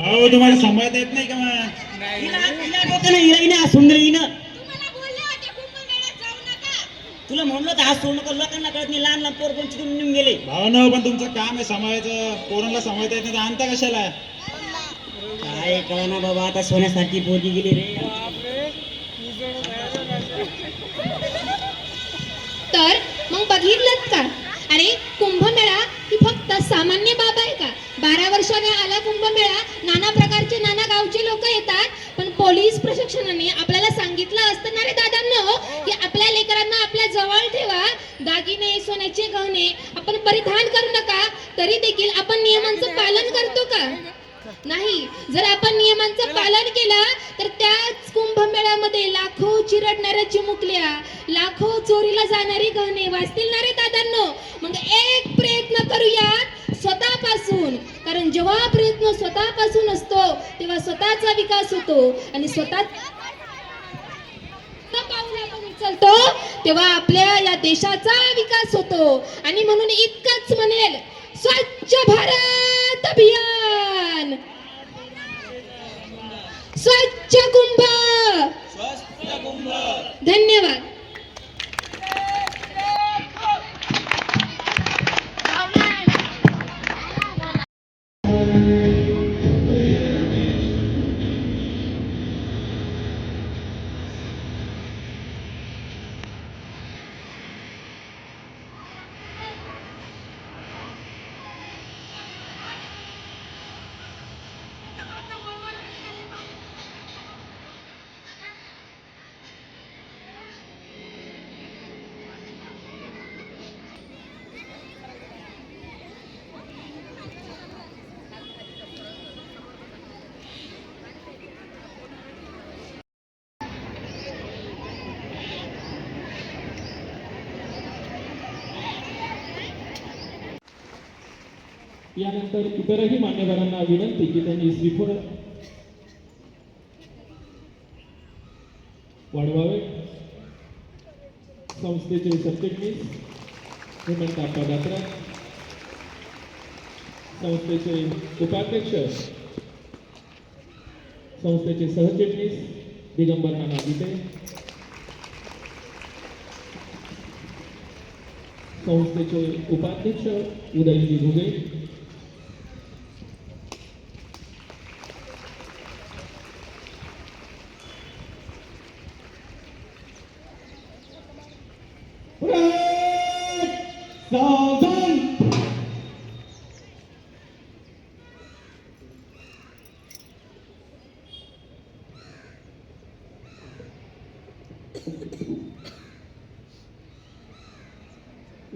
अहो तुम्हाला समजत येत नाही का मग? तुला म्हणलं तर हात सोडू नका, लोकांना कळत नाही, लहान लहान पोर पण चिकून निघून गेले. भाऊ पण तुमचं काम आहे सांभाळायचं, पोरांना सांभाळता येत नाही तर आणता कशाला? काय कळा ना बाबा, आता सोन्यासारखी पोरगी गेली रे. तर मग बघितलंच का? अरे कुंभमेळा ही फक्त सामान्य बाब आहे का? 12 वर्षाने आला कुंभमेळा, नाना प्रकारचे नाना गावचे लोक येतात, पण पोलीस प्रशासनाने आपल्याला सांगितलं असतं ना रे दादांनो, की आपल्या लेकरांना आपल्या जवळ ठेवा, दागिने सोन्याचे गहने आपण परिधान करू नका. तरी देखील आपण नियमांचं पालन करतो का? नाही. जर आपण नियमांचं पालन केलं तर त्याच कुंभमेळ्यामध्ये लाखो चिरडणाऱ्या चिमुकल्या, लाखो चोरीला जाणारी गहने वाचतील ना रे दादांनो. मग एक प्रयत्न करूयात स्वतःपासून, कारण जेव्हा प्रयत्न स्वतःपासून असतो तेव्हा स्वतःचा विकास होतो, आणि स्वतः पाऊल आपण उचलतो तेव्हा आपल्या या देशाचा विकास होतो. आणि म्हणून इतकंच म्हणेल, स्वच्छ भारत अभियान, स्वच्छ कुंभ. धन्यवाद. यानंतर इतरही मान्यवरांना विनंती की त्यांनी श्रीफळ वाढवावे. संस्थेचे सरचिटणीस हेमंत आप्पा दात्रा, संस्थेचे उपाध्यक्ष, संस्थेचे सहचिटणीस दिगंबर नाना गीते, संस्थेचे उपाध्यक्ष उदयजी घुगे,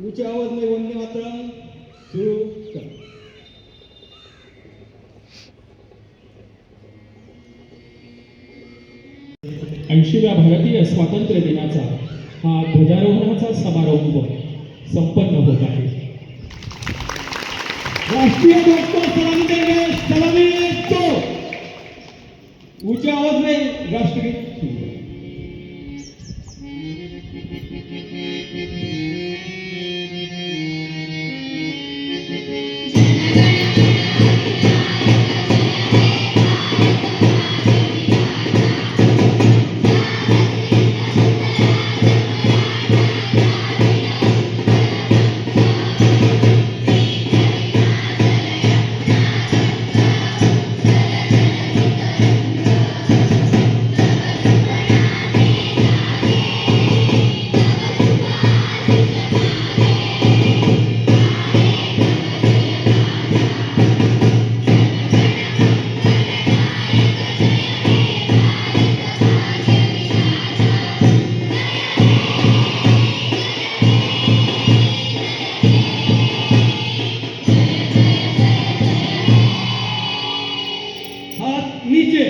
ऊंच्या आवाज में वंदे मातरम सुरू कर. 80व्या भारतीय स्वातंत्र्य दिनाचा हा ध्वजारोहणाचा समारंभ संपन्न होत आहे. राष्ट्रीय ध्वज को सलामी देंगे. सलामी तो ऊंच्या आवाज में राष्ट्रगीत. नीचे